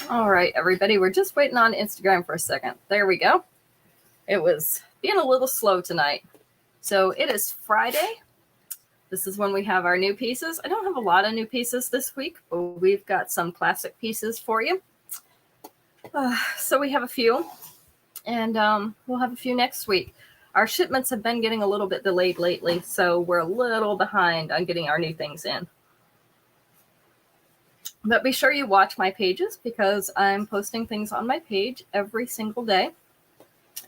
All right, everybody, we're just waiting on Instagram for a second. There we go. It was being a little slow tonight. So it is Friday. This is when we have our new pieces. I don't have a lot of new pieces this week, but we've got some classic pieces for you. So we have a few, and we'll have a few next week. Our shipments have been getting a little bit delayed lately, so we're a little behind on getting our new things in. But be sure you watch my pages because I'm posting things on my page every single day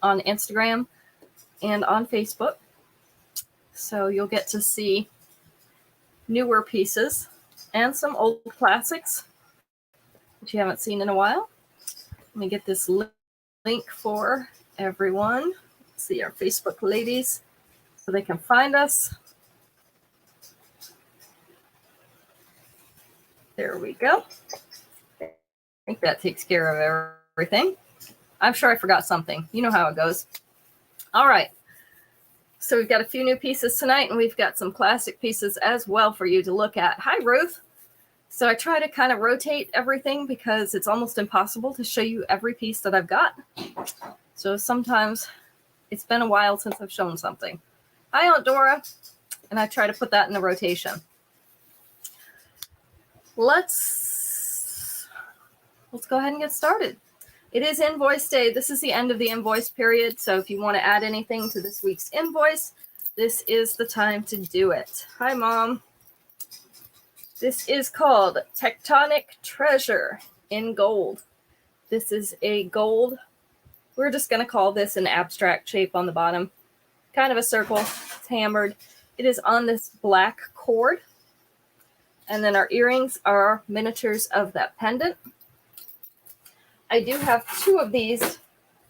on Instagram and on Facebook. So you'll get to see newer pieces and some old classics that you haven't seen in a while. Let me get this link for everyone. Let's see our Facebook ladies so they can find us. There we go. I think that takes care of everything. I'm sure I forgot something. You know how it goes. All right. So we've got a few new pieces tonight, and we've got some classic pieces as well for you to look at. Hi, Ruth. So I try to kind of rotate everything because it's almost impossible to show you every piece that I've got. So sometimes it's been a while since I've shown something. Hi, Aunt Dora. And I try to put that in the rotation. Let's go ahead and get started. It is invoice day. This is the end of the invoice period. So if you want to add anything to this week's invoice, this is the time to do it. Hi, Mom. This is called Tectonic Treasure in gold. This is a gold. We're just going to call this an abstract shape on the bottom. Kind of a circle. It's hammered. It is on this black cord. And then our earrings are miniatures of that pendant. I do have two of these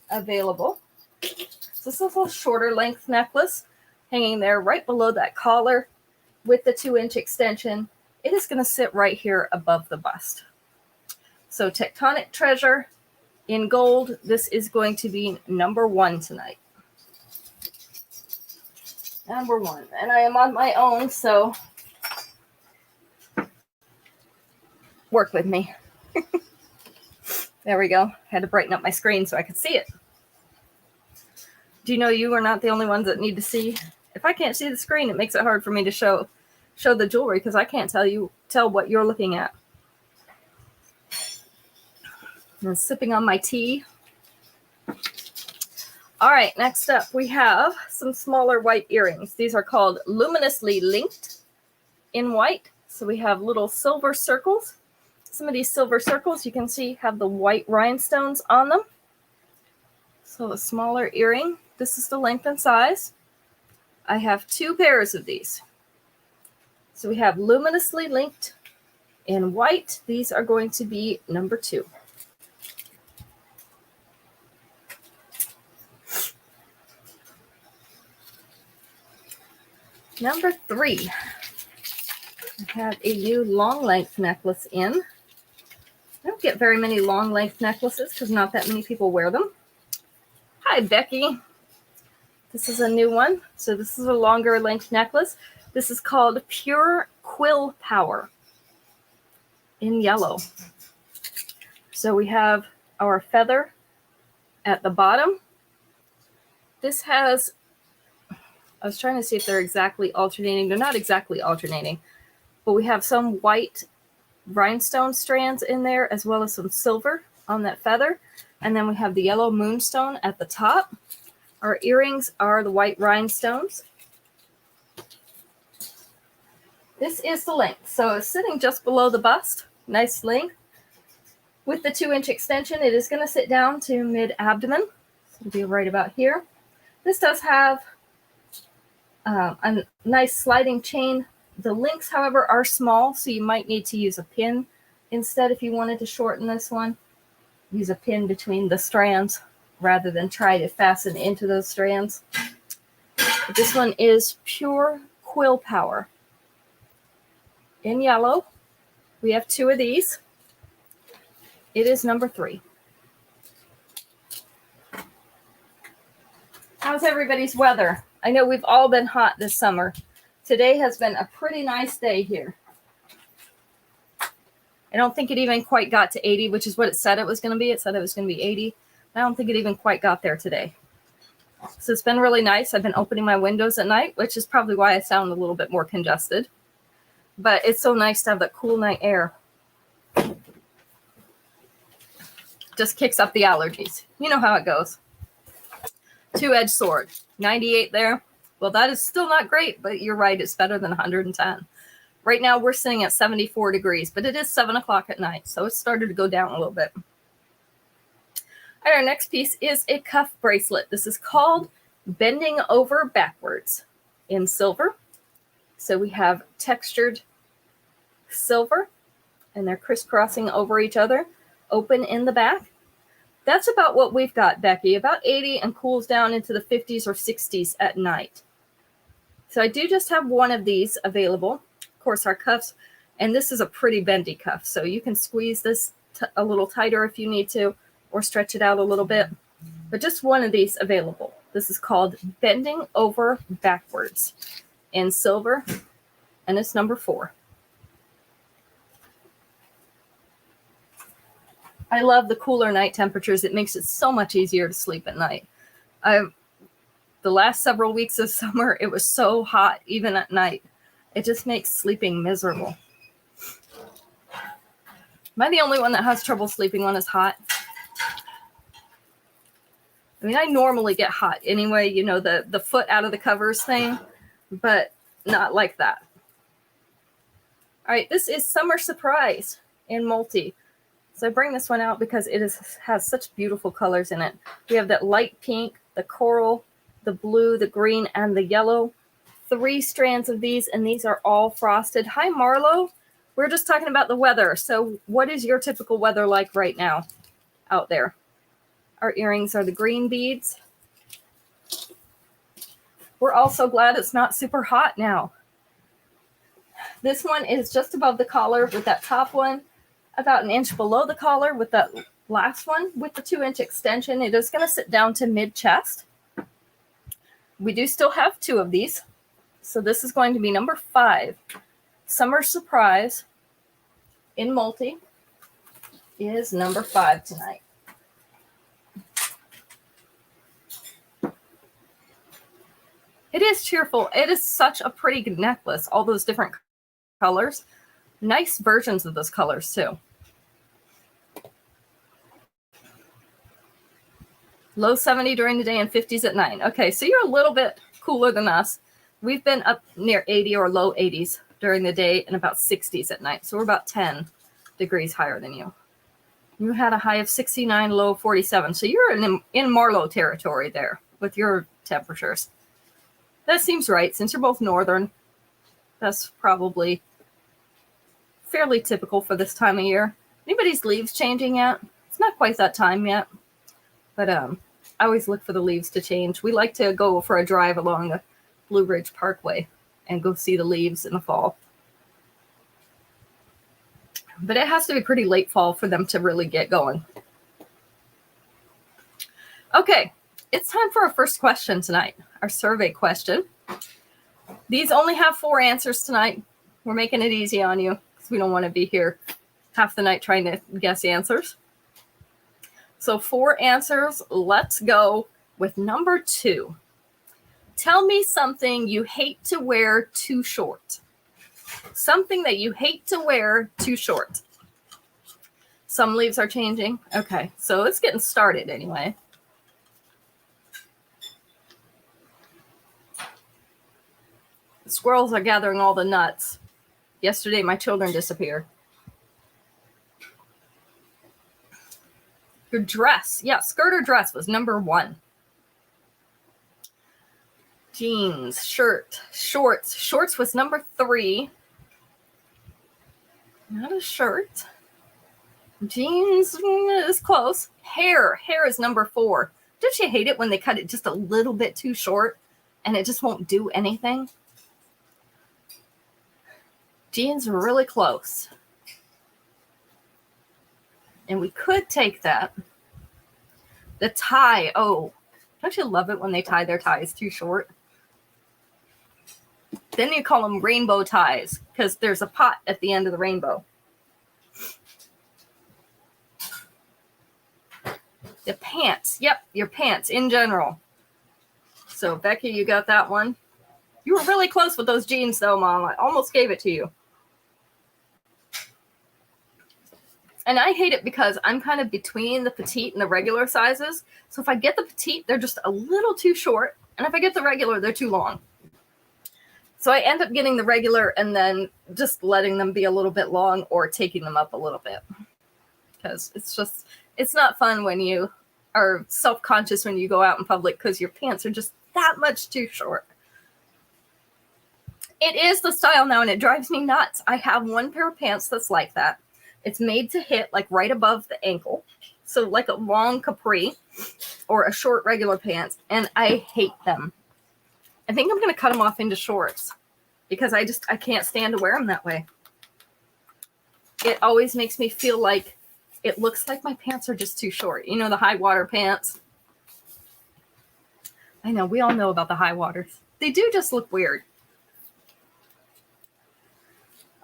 available. So this is a shorter length necklace hanging there right below that collar with the 2-inch extension. It is going to sit right here above the bust. So Tectonic Treasure in gold. This is going to be number 1 tonight. Number 1. And I am on my own, so work with me. There we go. Had to brighten up my screen so I could see it. Do you know you are not the only ones that need to see? If I can't see the screen, it makes it hard for me to show the jewelry because I can't tell what you're looking at. I'm sipping on my tea. All right, next up we have some smaller white earrings. These are called luminously linked in white. So we have little silver circles. Some of these silver circles you can see have the white rhinestones on them. So a smaller earring. This is the length and size. I have 2 pairs of these. So we have luminously linked in white. These are going to be number 2. Number 3. I have a new long length necklace in. I don't get very many long length necklaces because not that many people wear them. Hi, Becky. This is a new one. So this is a longer length necklace. This is called Pure Quill Power in yellow. So we have our feather at the bottom. This has, I was trying to see if they're exactly alternating. They're not exactly alternating, but we have some white rhinestone strands in there as well as some silver on that feather. And then we have the yellow moonstone at the top. Our earrings are the white rhinestones. This is the length. So it's sitting just below the bust. Nice length. With the 2-inch extension, it is going to sit down to mid-abdomen. So it'll be right about here. This does have a nice sliding chain. The links, however, are small, so you might need to use a pin instead if you wanted to shorten this one. Use a pin between the strands rather than try to fasten into those strands. But this one is Pure Quill Power in yellow. We have 2 of these. It is number 3. How's everybody's weather? I know we've all been hot this summer. Today has been a pretty nice day here. I don't think it even quite got to 80, which is what it said it was going to be. It said it was going to be 80. I don't think it even quite got there today. So it's been really nice. I've been opening my windows at night, which is probably why I sound a little bit more congested. But it's so nice to have that cool night air. Just kicks up the allergies. You know how it goes. Two-edged sword. 98 there. Well, that is still not great, but you're right. It's better than 110. Right now, we're sitting at 74 degrees, but it is 7 o'clock at night, so it's started to go down a little bit. All right, our next piece is a cuff bracelet. This is called Bending Over Backwards in silver. So we have textured silver, and they're crisscrossing over each other, open in the back. That's about what we've got, Becky, about 80 and cools down into the 50s or 60s at night. So I do just have one of these available. Of course, our cuffs, and this is a pretty bendy cuff, so you can squeeze this a little tighter if you need to, or stretch it out a little bit, but just one of these available. This is called Bending Over Backwards in silver, and it's number 4. I love the cooler night temperatures. It makes it so much easier to sleep at night. The last several weeks of summer, it was so hot, even at night. It just makes sleeping miserable. Am I the only one that has trouble sleeping when it's hot? I mean, I normally get hot anyway, you know, the foot out of the covers thing, but not like that. All right, this is Summer Surprise in multi. So I bring this one out because it has such beautiful colors in it. We have that light pink, the coral, the blue, the green, and the yellow. 3 strands of these, and these are all frosted. Hi, Marlo. We're just talking about the weather. So what is your typical weather like right now out there? Our earrings are the green beads. We're also glad it's not super hot now. This one is just above the collar with that top one, about an inch below the collar with that last one with the 2-inch extension. It is going to sit down to mid-chest. We do still have 2 of these. So this is going to be number 5. Summer Surprise in multi is number 5 tonight. It is cheerful. It is such a pretty necklace. All those different colors. Nice versions of those colors too. Low 70 during the day and 50s at night. Okay, so you're a little bit cooler than us. We've been up near 80 or low 80s during the day and about 60s at night. So we're about 10 degrees higher than you. You had a high of 69, low 47. So you're in Marlow territory there with your temperatures. That seems right. Since you're both northern, that's probably fairly typical for this time of year. Anybody's leaves changing yet? It's not quite that time yet. But I always look for the leaves to change. We like to go for a drive along the Blue Ridge Parkway and go see the leaves in the fall. But it has to be pretty late fall for them to really get going. Okay, it's time for our first question tonight, our survey question. These only have 4 answers tonight. We're making it easy on you because we don't want to be here half the night trying to guess answers. So 4 answers. Let's go with number 2. Tell me something you hate to wear too short. Something that you hate to wear too short. Some leaves are changing. Okay, so it's getting started anyway. The squirrels are gathering all the nuts. Yesterday, my children disappeared. Your dress. Yeah, skirt or dress was number 1. Jeans, shirt, shorts. Shorts was number 3. Not a shirt. Jeans is close. Hair. Hair is number 4. Don't you hate it when they cut it just a little bit too short and it just won't do anything? Jeans are really close. And we could take that. The tie. Oh, don't you love it when they tie their ties too short? Then you call them rainbow ties because there's a pot at the end of the rainbow. The pants. Yep, your pants in general. So, Becky, you got that one. You were really close with those jeans, though, Mom. I almost gave it to you. And I hate it because I'm kind of between the petite and the regular sizes. So if I get the petite, they're just a little too short. And if I get the regular, they're too long. So I end up getting the regular and then just letting them be a little bit long or taking them up a little bit. Because it's not fun when you are self-conscious when you go out in public because your pants are just that much too short. It is the style now and it drives me nuts. I have one pair of pants that's like that. It's made to hit like right above the ankle. So like a long capri or a short regular pants. And I hate them. I think I'm going to cut them off into shorts because I can't stand to wear them that way. It always makes me feel like it looks like my pants are just too short. You know, the high water pants. I know, we all know about the high waters. They do just look weird.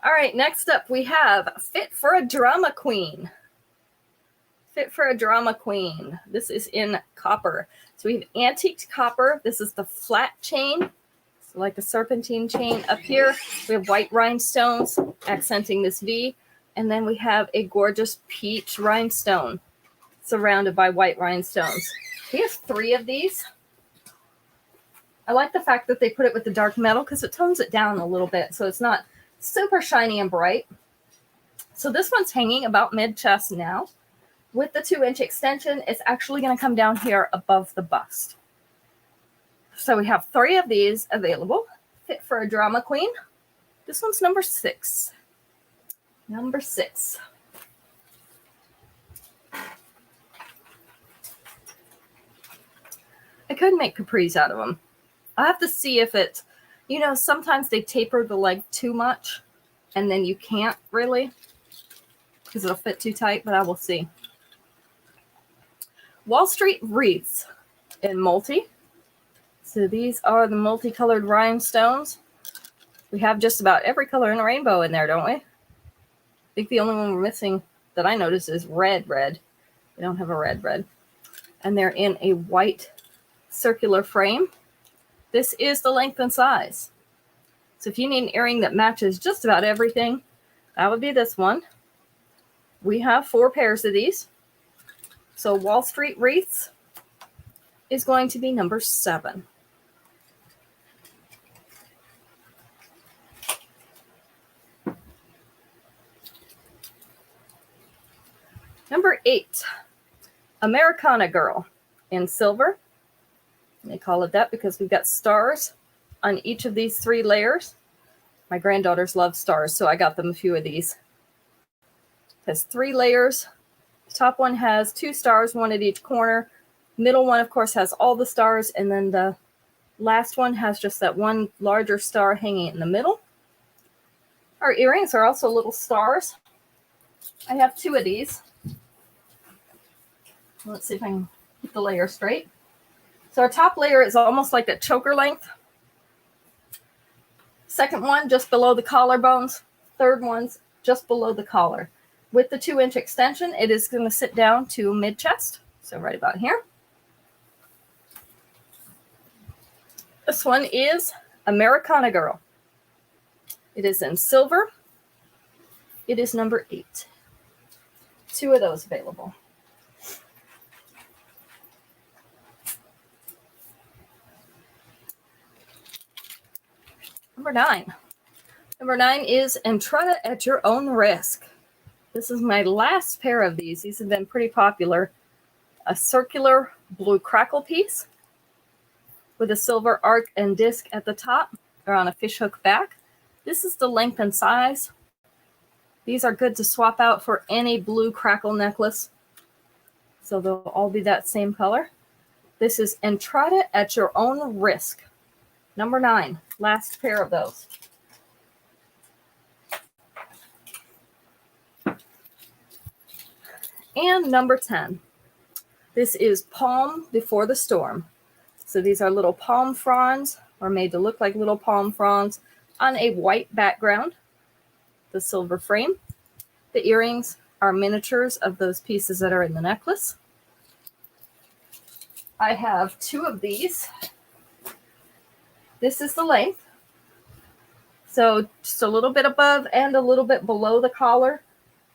All right, next up we have Fit for a Drama Queen. Fit for a Drama Queen. This is in copper. So we have antiqued copper. This is the flat chain, so like a serpentine chain. Up here, we have white rhinestones accenting this V. And then we have a gorgeous peach rhinestone surrounded by white rhinestones. We have 3 of these. I like the fact that they put it with the dark metal because it tones it down a little bit so it's not super shiny and bright. So this one's hanging about mid-chest now. With the 2-inch extension, it's actually going to come down here above the bust. So we have 3 of these available. Fit for a Drama Queen. This one's number 6. Number 6. I could make capris out of them. I have to see if it, you know, sometimes they taper the leg too much and then you can't really because it'll fit too tight, but I will see. Wall Street wreaths in multi. So these are the multicolored rhinestones. We have just about every color in the rainbow in there, don't we? I think the only one we're missing that I noticed is red. We don't have a red. And they're in a white circular frame. This is the length and size. So if you need an earring that matches just about everything, that would be this one. We have 4 pairs of these. So Wall Street wreaths is going to be number 7. Number 8, Americana Girl in silver. They call it that because we've got stars on each of these 3 layers. My granddaughters love stars, so I got them a few of these. It has 3 layers. The top one has 2 stars, 1 at each corner. Middle one, of course, has all the stars, and then the last one has just that one larger star hanging in the middle. Our earrings are also little stars. I have 2 of these. Let's see if I can keep the layer straight. So our top layer is almost like a choker length. Second one just below the collarbones. Third one's just below the collar. With the 2-inch extension, it is going to sit down to mid-chest. So right about here. This one is Americana Girl. It is in silver. It is number 8. 2 of those available. Number 9. Number 9 is Entrada at Your Own Risk. This is my last pair of these. These have been pretty popular. A circular blue crackle piece with a silver arc and disc at the top. They're on a fishhook back. This is the length and size. These are good to swap out for any blue crackle necklace. So they'll all be that same color. This is Entrada at Your Own Risk. Number 9. Last pair of those. And number 10. This is Palm Before the Storm. So these are little palm fronds, or made to look like little palm fronds, on a white background. The silver frame. The earrings are miniatures of those pieces that are in the necklace. I have 2 of these. This is the length. So just a little bit above and a little bit below the collar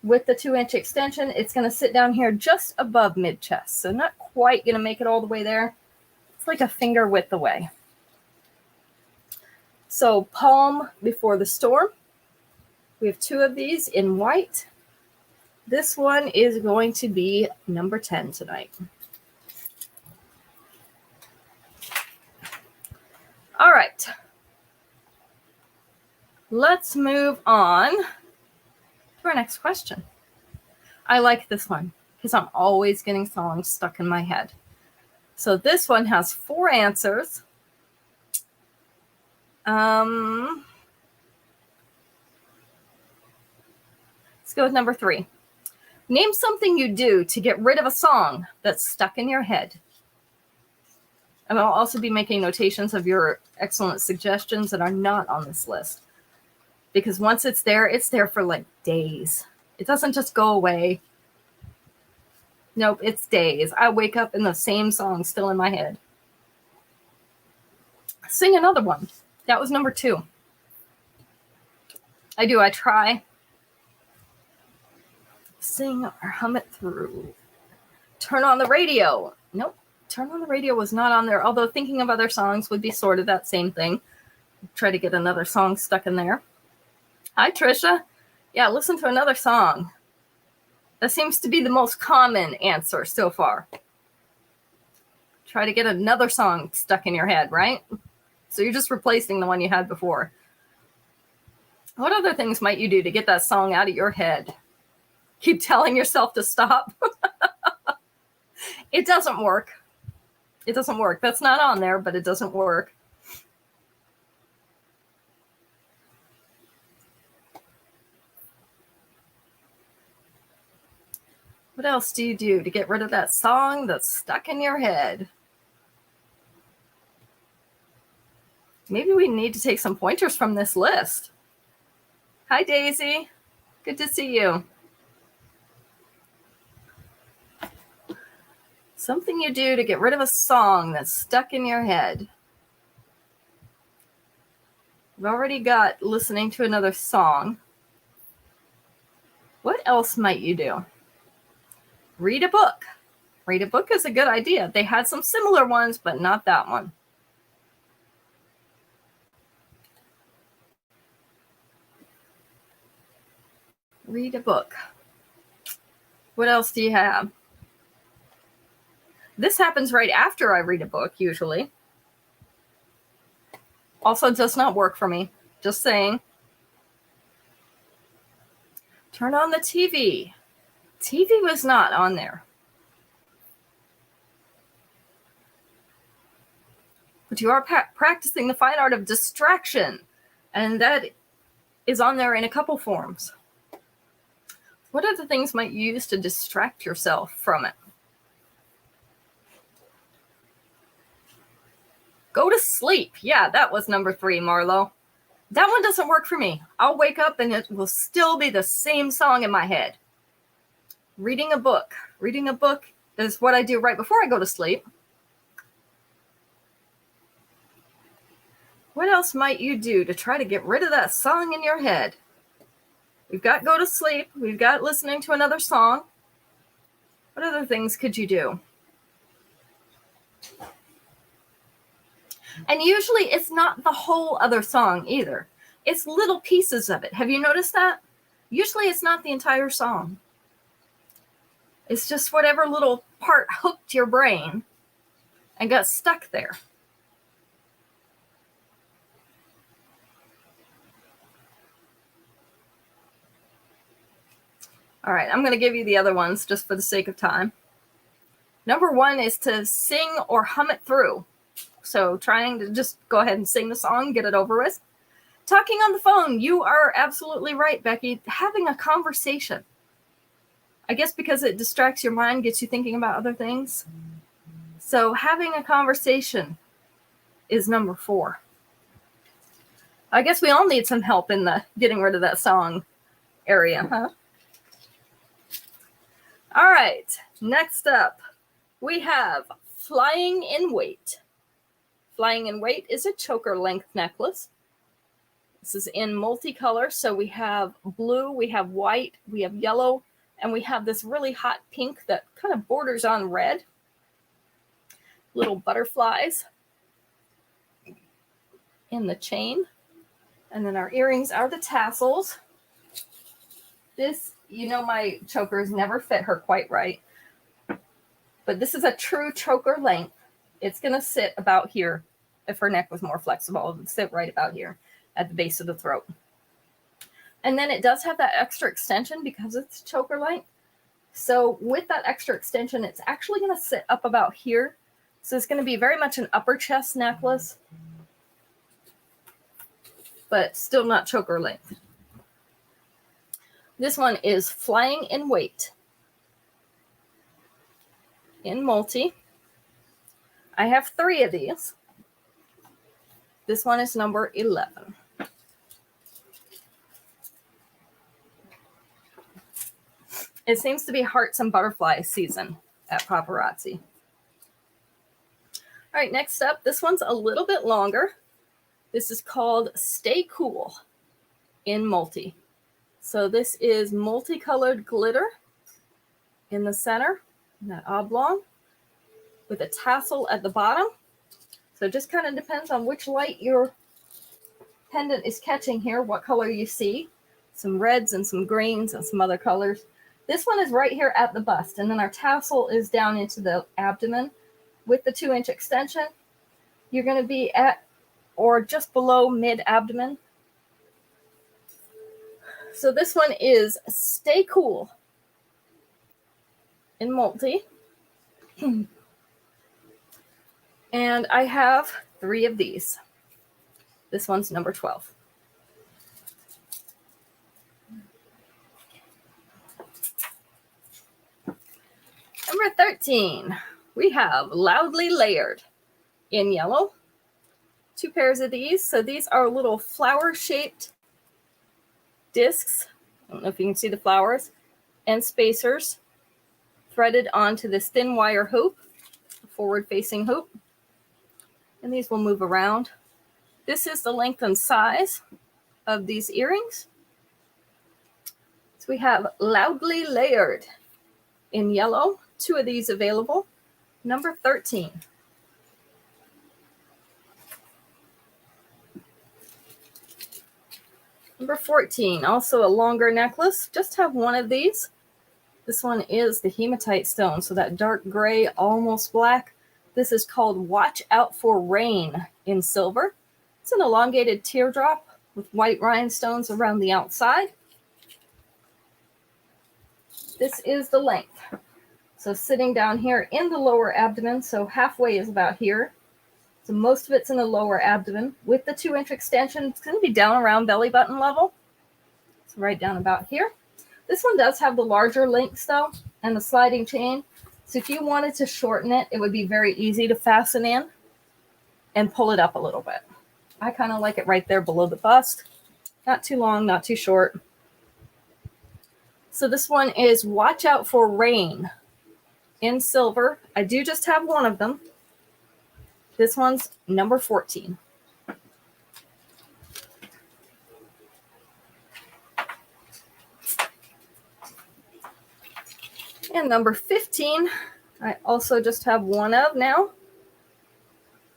with the 2-inch extension. It's going to sit down here just above mid-chest. So not quite going to make it all the way there. It's like a finger width away. So palm before the storm. We have 2 of these in white. This one is going to be number 10 tonight. All right. Let's move on to our next question. I like this one because I'm always getting songs stuck in my head. So this one has 4 answers. Let's go with number 3. Name something you do to get rid of a song that's stuck in your head. And I'll also be making notations of your excellent suggestions that are not on this list. Because once it's there for like days. It doesn't just go away. Nope, it's days. I wake up and the same song still in my head. Sing another one. That was number 2. I try. Sing or hum it through. Turn on the radio. Nope. Turn on the radio was not on there. Although thinking of other songs would be sort of that same thing. Try to get another song stuck in there. Hi, Trisha. Yeah, listen to another song. That seems to be the most common answer so far. Try to get another song stuck in your head, right? So you're just replacing the one you had before. What other things might you do to get that song out of your head? Keep telling yourself to stop. It doesn't work. It doesn't work. That's not on there, but it doesn't work. What else do you do to get rid of that song that's stuck in your head? Maybe we need to take some pointers from this list. Hi, Daisy. Good to see you. Something you do to get rid of a song that's stuck in your head. We've already got listening to another song. What else might you do? Read a book. Read a book is a good idea. They had some similar ones, but not that one. Read a book. What else do you have? This happens right after I read a book, usually. Also does not work for me. Just saying. Turn on the TV. TV was not on there. But you are practicing the fine art of distraction. And that is on there in a couple forms. What other things might you use to distract yourself from it? Go to sleep. Yeah, that was number 3, Marlo. That one doesn't work for me. I'll wake up and it will still be the same song in my head. Reading a book. Reading a book is what I do right before I go to sleep. What else might you do to try to get rid of that song in your head? We've got go to sleep. We've got listening to another song. What other things could you do? And usually it's not the whole other song either. It's little pieces of it. Have you noticed that? Usually it's not the entire song. It's just whatever little part hooked your brain and got stuck there. All right, I'm going to give you the other ones just for the sake of time. Number 1 is to sing or hum it through. So trying to just go ahead and sing the song, get it over with. Talking on the phone, you are absolutely right, Becky. Having a conversation. I guess because it distracts your mind, gets you thinking about other things. So having a conversation is number 4. I guess we all need some help in the getting rid of that song area, huh? All right, next up, we have Flying in Weight. Flying in Weight is a choker length necklace. This is in multicolor, so we have blue, we have white, we have yellow, and we have this really hot pink that kind of borders on red. Little butterflies in the chain. And then our earrings are the tassels. This, you know, my chokers never fit her quite right. But this is a true choker length. It's going to sit about here. If her neck was more flexible, it would sit right about here at the base of the throat. And then it does have that extra extension because it's choker length. So with that extra extension, it's actually going to sit up about here. So it's going to be very much an upper chest necklace, but still not choker length. This one is Flying in Weight in multi. I have 3 of these. This one is number 11. It seems to be hearts and butterflies season at Paparazzi. All right, next up, this one's a little bit longer. This is called Stay Cool in multi. So this is multicolored glitter in the center, in that oblong, with a tassel at the bottom. So it just kind of depends on which light your pendant is catching here, what color you see. Some reds and some greens and some other colors. This one is right here at the bust, and then our tassel is down into the abdomen. With the 2-inch extension, you're going to be at or just below mid-abdomen. So this one is Stay Cool in multi. And I have 3 of these. This one's number 12. Number 13, we have Loudly Layered in yellow. 2 pairs of these. So these are little flower-shaped discs. I don't know if you can see the flowers. And spacers threaded onto this thin wire hoop, a forward-facing hoop. And these will move around. This is the length and size of these earrings. So we have Loudly Layered in yellow. 2 of these available. Number 13. Number 14, also a longer necklace. Just have 1 of these. This one is the hematite stone, so that dark gray, almost black. This is called Watch Out for Rain in silver. It's an elongated teardrop with white rhinestones around the outside. This is the length. So sitting down here in the lower abdomen, so halfway is about here. So most of it's in the lower abdomen. With the 2-inch extension, it's going to be down around belly button level. So right down about here. This one does have the larger links though, and the sliding chain. So if you wanted to shorten it, it would be very easy to fasten in and pull it up a little bit. I kind of like it right there below the bust. Not too long, not too short. So this one is Watch Out for Rain in silver. I do just have 1 of them. This one's number 14. And number 15, I also just have 1 of now.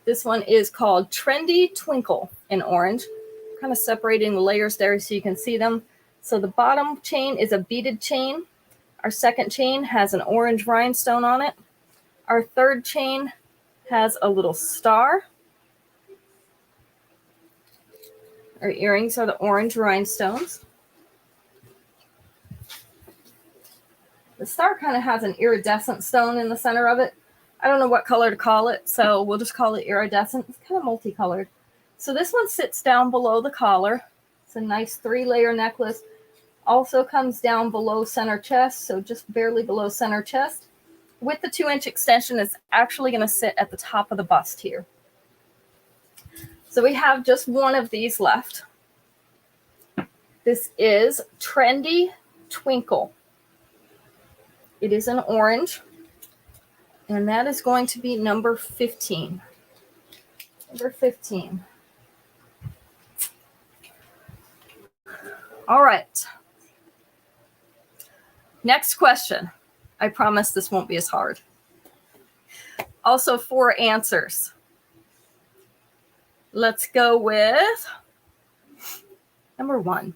This one is called Trendy Twinkle in orange. Kind of separating the layers there so you can see them. So the bottom chain is a beaded chain. Our second chain has an orange rhinestone on it. Our third chain has a little star. Our earrings are the orange rhinestones. The star kind of has an iridescent stone in the center of it. I don't know what color to call it, so we'll just call it iridescent. It's kind of multicolored. So this one sits down below the collar. It's a nice 3-layer necklace. Also comes down below center chest, so just barely below center chest. With the 2-inch extension, it's actually going to sit at the top of the bust here. So we have just 1 of these left. This is Trendy Twinkle. It is an orange. And that is going to be number 15. Number 15. All right. Next question. I promise this won't be as hard. Also 4 answers. Let's go with number 1.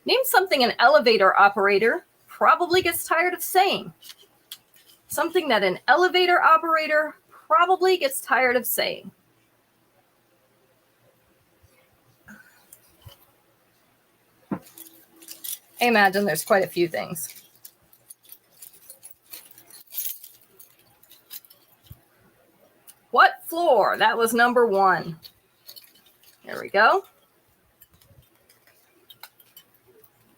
Name something an elevator operator probably gets tired of saying. Something that an elevator operator probably gets tired of saying. I imagine there's quite a few things. What floor? That was number 1. There we go.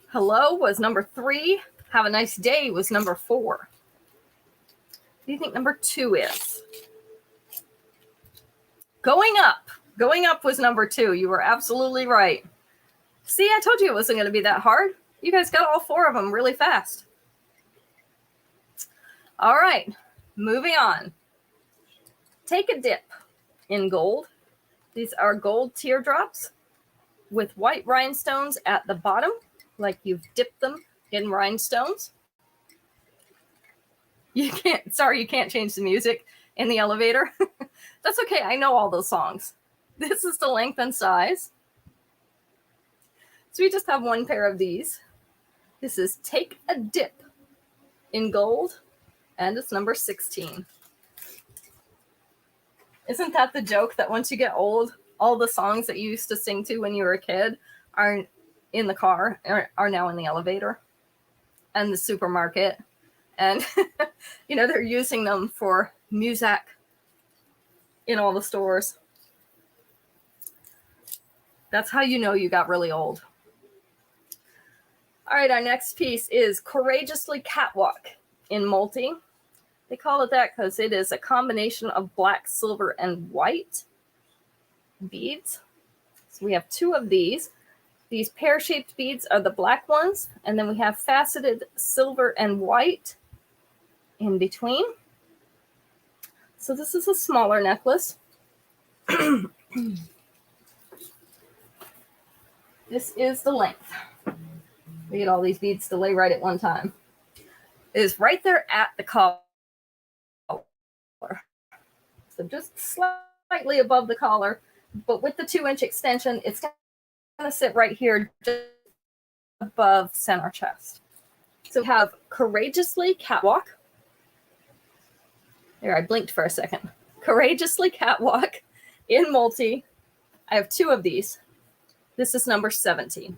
Hello was number 3. Have a nice day was number 4. What do you think number 2 is? Going up. Going up was number 2. You were absolutely right. See, I told you it wasn't going to be that hard. You guys got all 4 of them really fast. All right, moving on. Take a dip in gold. These are gold teardrops with white rhinestones at the bottom, like you've dipped them in rhinestones. You can't change the music in the elevator. That's okay, I know all those songs. This is the length and size. So we just have 1 pair of these. This is Take a Dip in gold, and it's number 16. Isn't that the joke that once you get old, all the songs that you used to sing to when you were a kid are in the car, are now in the elevator and the supermarket. And, they're using them for music in all the stores. That's how you know you got really old. All right, our next piece is Courageously Catwalk in multi. They call it that because it is a combination of black, silver, and white beads. So we have 2 of these. These pear-shaped beads are the black ones, and then we have faceted silver and white in between. So this is a smaller necklace. This is the length. We get all these beads to lay right at one time. It is right there at the collar. So just slightly above the collar, but with the 2-inch extension, it's going to sit right here just above center chest. So we have Courageously Catwalk. There, I blinked for a second. Courageously Catwalk in multi. I have 2 of these. This is number 17.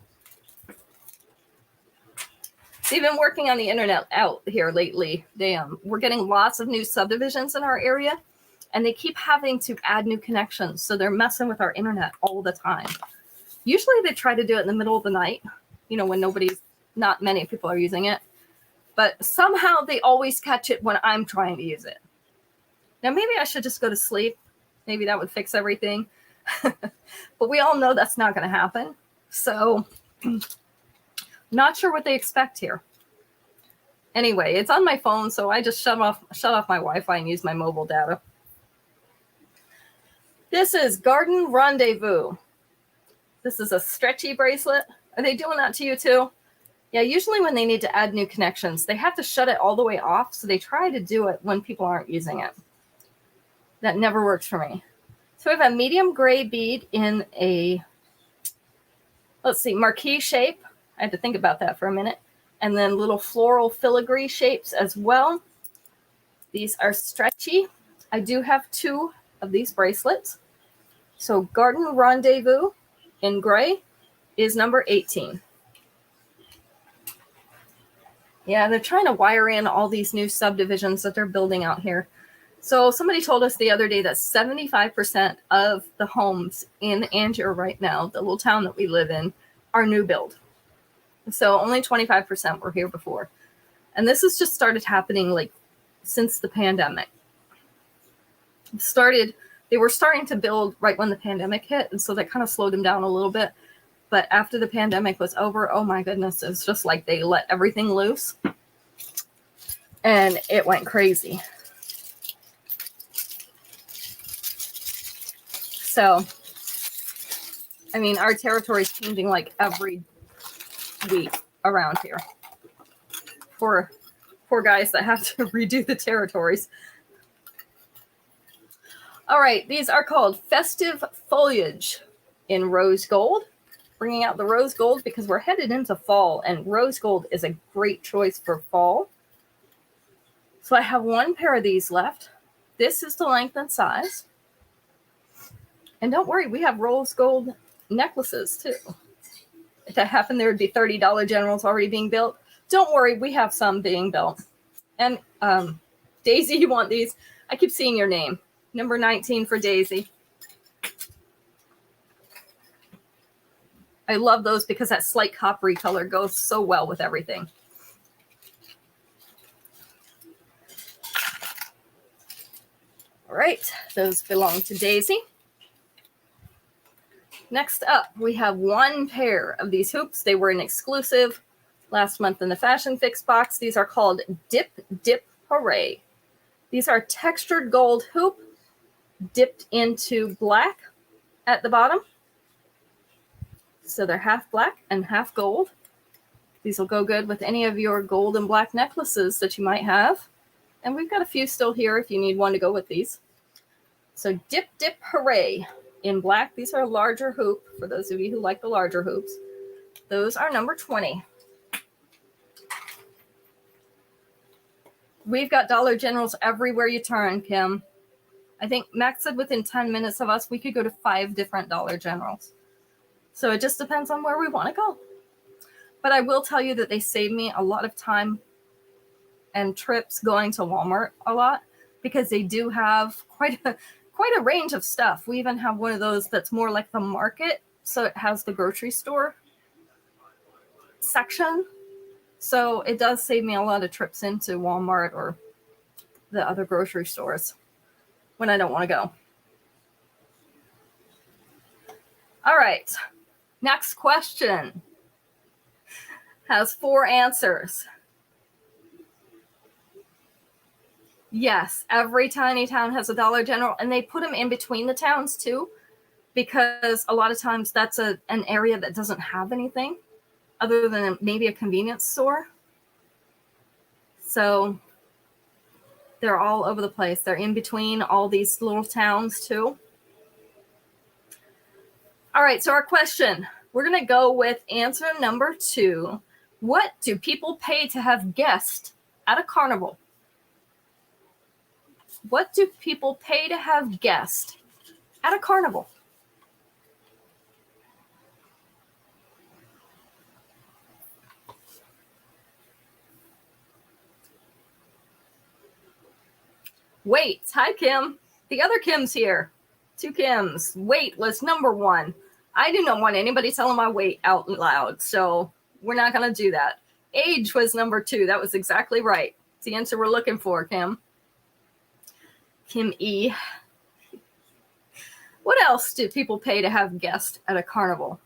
They've been working on the internet out here lately. We're getting lots of new subdivisions in our area, and they keep having to add new connections. So they're messing with our internet all the time. Usually they try to do it in the middle of the night, when not many people are using it. But somehow they always catch it when I'm trying to use it. Now, maybe I should just go to sleep. Maybe that would fix everything. But we all know that's not going to happen. So not sure what they expect here. Anyway, it's on my phone, so I just shut off my Wi-Fi and use my mobile data. This is Garden Rendezvous. This is a stretchy bracelet. Are they doing that to you too? Yeah, usually when they need to add new connections, they have to shut it all the way off, so they try to do it when people aren't using it. That never works for me. So we have a medium gray bead in a, marquee shape. I had to think about that for a minute. And then little floral filigree shapes as well. These are stretchy. I do have 2 of these bracelets. So Garden Rendezvous in gray is number 18. Yeah, they're trying to wire in all these new subdivisions that they're building out here. So somebody told us the other day that 75% of the homes in Angier right now, the little town that we live in, are new build. So only 25% were here before. And this has just started happening since the pandemic. They were starting to build right when the pandemic hit, and so that kind of slowed them down a little bit. But after the pandemic was over, oh my goodness, it was just like they let everything loose. And it went crazy. So, I mean, our territory is changing like every week around here. Poor guys that have to redo the territories. All right, these are called Festive Foliage in rose gold. Bringing out the rose gold because we're headed into fall, and rose gold is a great choice for fall. So I have one pair of these left. This is the length and size. And don't worry, we have rose gold necklaces too. If that happened, there would be $30 generals already being built. Don't worry, we have some being built. And Daisy, you want these? I keep seeing your name. Number 19 for Daisy. I love those because that slight coppery color goes so well with everything. All right, those belong to Daisy. Next up, we have one pair of these hoops. They were an exclusive last month in the Fashion Fix box. These are called Dip Dip Hooray. These are textured gold hoop dipped into black at the bottom. So they're half black and half gold. These will go good with any of your gold and black necklaces that you might have. And we've got a few still here if you need one to go with these. So Dip Dip Hooray in black. These are a larger hoop for those of you who like the larger hoops. Those are number 20. We've got Dollar Generals everywhere you turn, Kim. I think Max said within 10 minutes of us, we could go to 5 different Dollar Generals. So it just depends on where we want to go. But I will tell you that they save me a lot of time and trips going to Walmart a lot because they do have quite a range of stuff. We even have one of those that's more like the market. So it has the grocery store section. So it does save me a lot of trips into Walmart or the other grocery stores when I don't want to go. All right. Next question has 4 answers. Yes, every tiny town has a Dollar General, and they put them in between the towns too, because a lot of times that's an area that doesn't have anything other than maybe a convenience store. So they're all over the place. They're in between all these little towns too. All right, so our question, we're going to go with answer number 2. What do people pay to have guests at a carnival? What do people pay to have guests at a carnival? Wait, hi, Kim. The other Kim's here. 2 Kims. Weight was number 1. I do not want anybody telling my weight out loud, so we're not going to do that. Age was number 2. That was exactly right. It's the answer we're looking for, Kim. Kim E. What else do people pay to have guests at a carnival?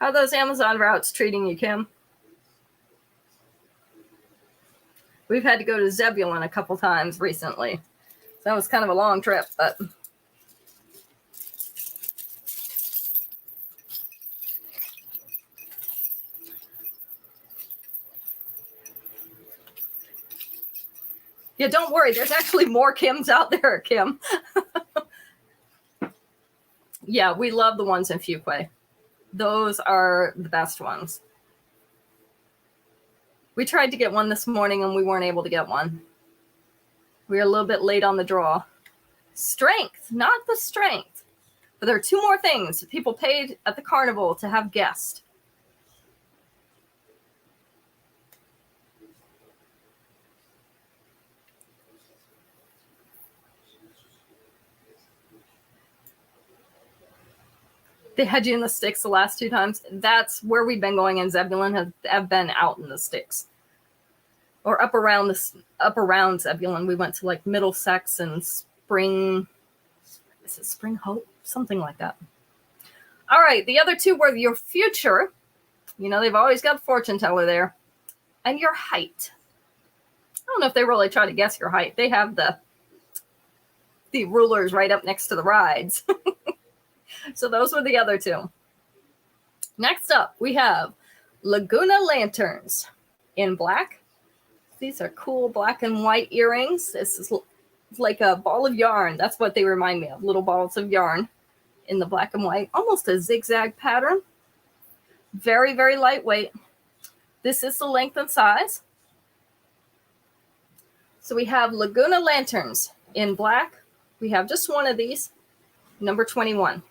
How are those Amazon routes treating you, Kim? We've had to go to Zebulon a couple times recently. So that was kind of a long trip, but yeah, don't worry. There's actually more Kims out there, Kim. Yeah, we love the ones in Fuquay. Those are the best ones. We tried to get one this morning and we weren't able to get one. We were a little bit late on the draw. Strength, not the strength. But there are 2 more things people paid at the carnival to have guests. They had you in the sticks the last 2 times. That's where we've been going in Zebulon, have been out in the sticks. Or up around Zebulon. We went to like Middlesex and Spring. Is it Spring Hope? Something like that. All right. The other 2 were your future. You know, they've always got a fortune teller there. And your height. don't know if they really try to guess your height. They have the rulers right up next to the rides. So those were the other two. Next up, we have Laguna Lanterns in black. These are cool black and white earrings. This is like a ball of yarn. That's what they remind me of, little balls of yarn in the black and white, almost a zigzag pattern. Very, very lightweight. This is the length and size. So we have Laguna Lanterns in black. We have just one of these, number 21.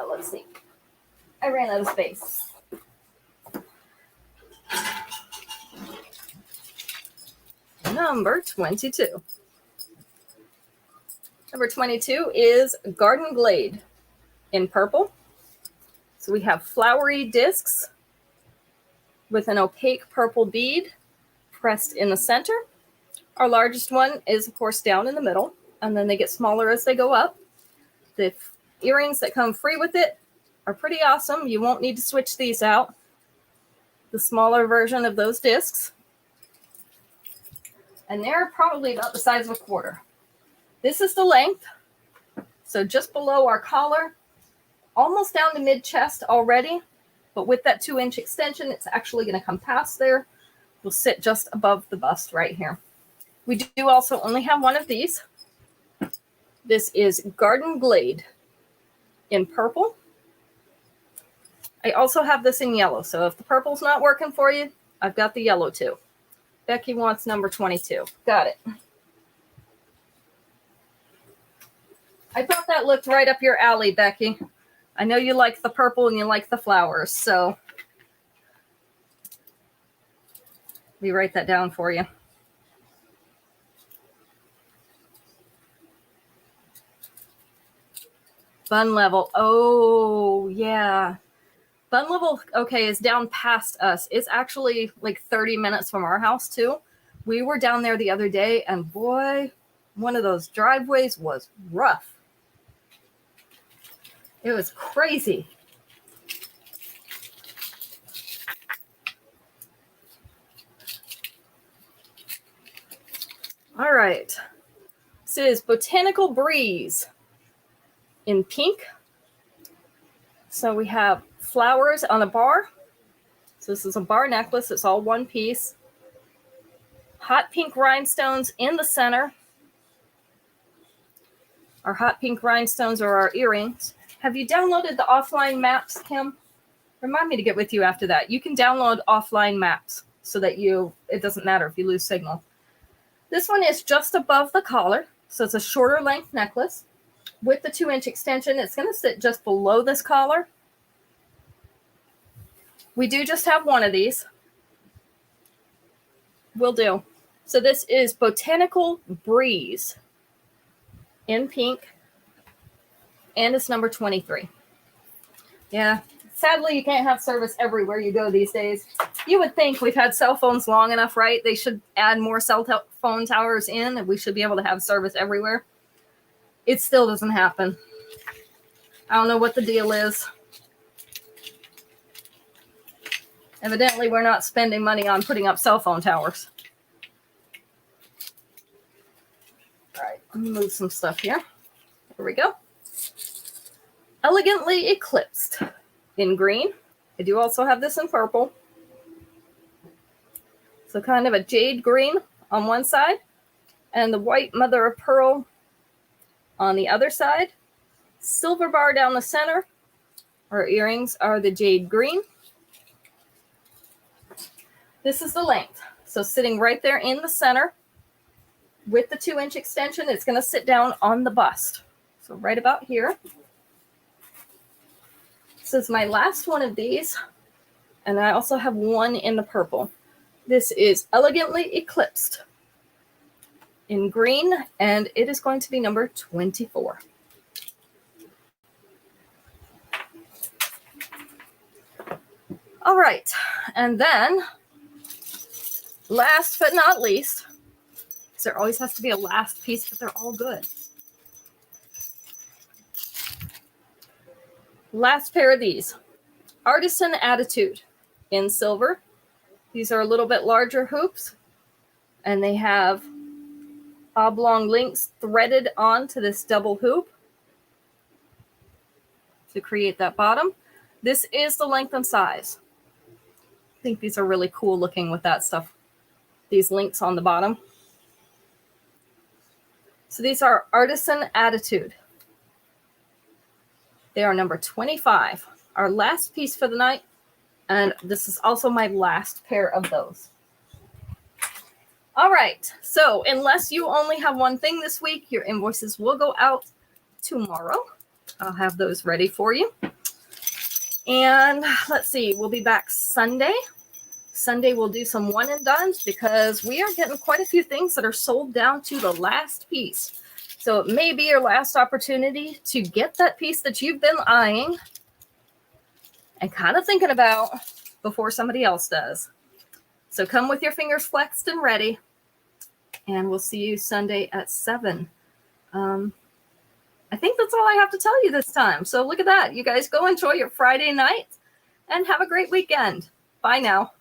Let's see. I ran out of space. Number 22. Number 22 is Garden Glade in purple. So we have flowery discs with an opaque purple bead pressed in the center. Our largest one is, of course, down in the middle, and then they get smaller as they go up. The earrings that come free with it are pretty awesome. You won't need to switch these out. The smaller version of those discs. And they're probably about the size of a quarter. This is the length. So just below our collar, almost down to mid-chest already. But with that 2-inch extension, it's actually going to come past there. Will sit just above the bust right here. We do also only have one of these. This is Garden Glade in purple. I also have this in yellow, so if the purple's not working for you, I've got the yellow too. Becky wants number 22. Got it. I thought that looked right up your alley, Becky. I know you like the purple and you like the flowers, so let me write that down for you. Bun level. Oh, yeah. Bun level, okay, is down past us. It's actually like 30 minutes from our house, too. We were down there the other day, and boy, one of those driveways was rough. It was crazy. All right. This is Botanical Breeze in pink. So we have flowers on a bar. So this is a bar necklace. It's all one piece. Hot pink rhinestones in the center. Our hot pink rhinestones are our earrings. Have you downloaded the offline maps, Kim? Remind me to get with you after that. You can download offline maps so that it doesn't matter if you lose signal. This one is just above the collar. So it's a shorter length necklace. With the 2-inch extension, it's going to sit just below this collar. We do just have one of these. Will do. So this is Botanical Breeze in pink. And it's number 23. Yeah, sadly, you can't have service everywhere you go these days. You would think we've had cell phones long enough, right? They should add more cell phone towers in, and we should be able to have service everywhere. It still doesn't happen. I don't know what the deal is. Evidently, we're not spending money on putting up cell phone towers. All right, let me move some stuff here. Here we go. Elegantly Eclipsed in green. I do also have this in purple. So kind of a jade green on one side and the white mother of pearl on the other side. Silver bar down the center. Our earrings are the jade green. This is the length. So sitting right there in the center with the 2-inch extension, it's going to sit down on the bust. So right about here. This is my last one of these. And I also have one in the purple. This is Elegantly Eclipsed in green, and it is going to be number 24. All right, and then last but not least, because there always has to be a last piece, but they're all good. Last pair of these, Artisan Attitude in silver. These are a little bit larger hoops, and they have oblong links threaded onto this double hoop to create that bottom. This is the length and size. I think these are really cool looking with that stuff. These links on the bottom. So these are Artisan Attitude. They are number 25. Our last piece for the night. And this is also my last pair of those. All right. So unless you only have one thing this week, your invoices will go out tomorrow. I'll have those ready for you. And let's see, we'll be back Sunday. Sunday we'll do some one and dones because we are getting quite a few things that are sold down to the last piece. So it may be your last opportunity to get that piece that you've been eyeing and kind of thinking about before somebody else does. So come with your fingers flexed and ready. And we'll see you Sunday at 7. I think that's all I have to tell you this time. So look at that. You guys go enjoy your Friday night and have a great weekend. Bye now.